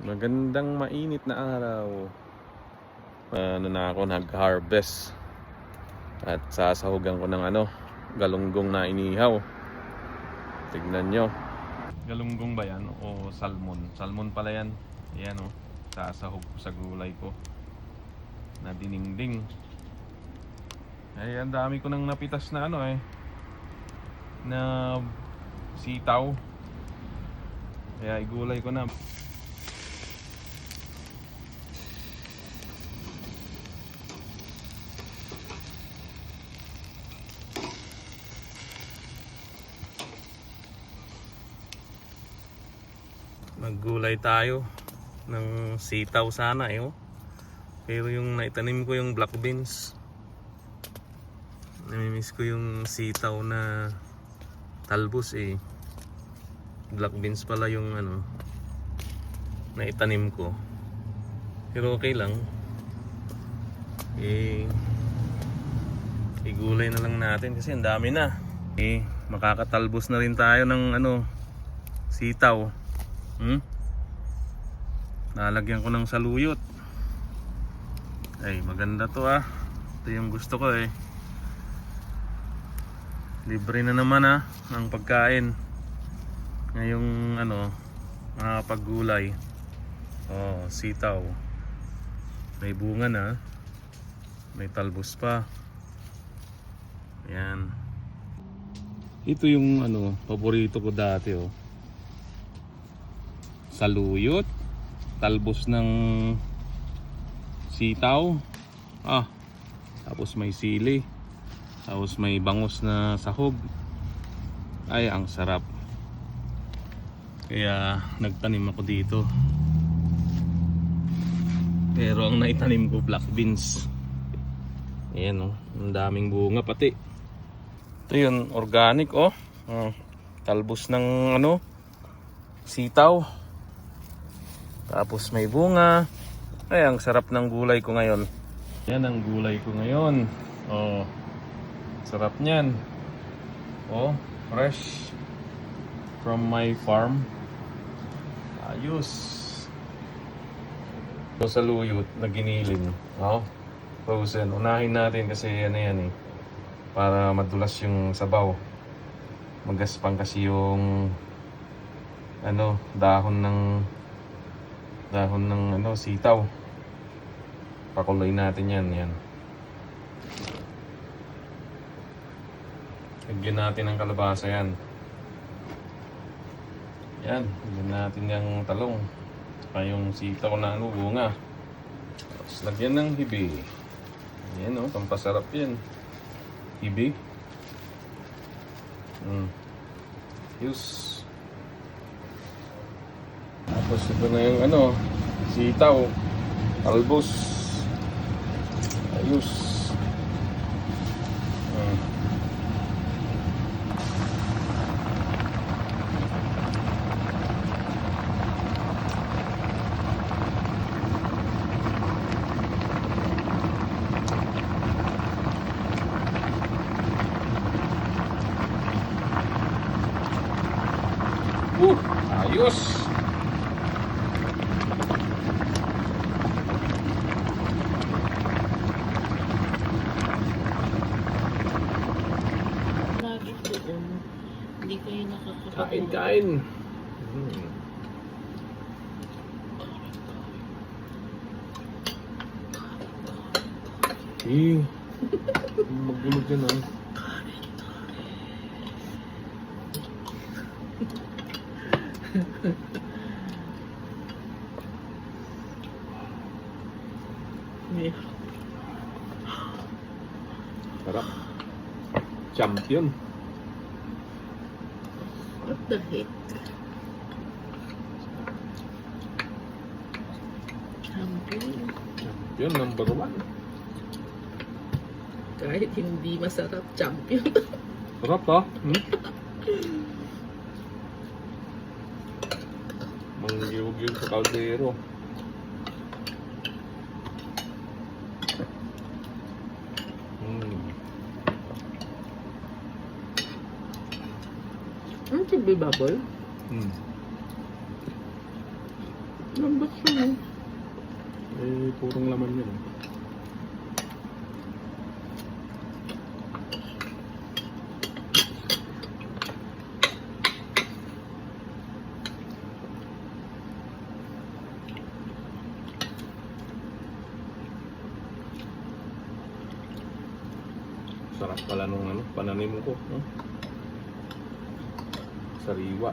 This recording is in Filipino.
Magandang mainit na araw. Na ako nag-harvest at sasahugan ko ng galunggong na inihaw. Tignan nyo. Galunggong ba yan o salmon? Salmon pala yan. Ayan o. Sasahog ko sa gulay ko na diningding. Ay, ang dami ko nang napitas na na sitaw. Kaya igulay ko na. Maggulay tayo ng sitaw sana Pero yung naitanim ko yung black beans. Namimiss ko yung sitaw na talbos Black beans pala yung naitanim ko. Pero okay lang. Igulay na lang natin kasi ang dami na. Makakatalbos na rin tayo ng sitaw. Nalagyan ko ng saluyot. Ay, maganda to Ito yung gusto ko Libre na naman ang pagkain. Ngayong mga paggulay. Sitaw. May bunga na. May talbos pa. Ayan. Ito yung paborito ko dati saluyot, talbos ng sitaw, tapos may sili, tapos may bangus na sahog. Ay, ang sarap. Kaya nagtanim ako dito. Pero ang naitanim ko black beans. Ayan ang daming bunga pati. Ito yun, organic talbos ng sitaw. Tapos may bunga. Ay, ang sarap ng gulay ko ngayon. Yan ang gulay ko ngayon. Sarap niyan. Fresh from my farm. Ayos. Saluyot na giniling. Frozen. Unahin natin kasi yan para madulas yung sabaw. Magaspang kasi yung dahon ng sitaw. Pakuloy natin yan. Lagyan natin ng kalabasa yan. Lagyan natin yung talong. Saka yung sitaw na bunga. Tapos lagyan ng hibi. Ayan pampasarap yan. Hibi. Use. Tapos ito na yung sitaw, talbos. Ayos. Ayos. Hindi kayo nakakapag- Kain. Magulo dyan Sarap. Champion. What the heck? Champion. Champion number 1. Kahit hindi masarap, champion. Sarap Manggiyog-yog sa kaldero. Ano si Baboy? Lambot siya. Eh, purong laman yun. Sarap pala nung ano, pananim ko. No? Sariwa.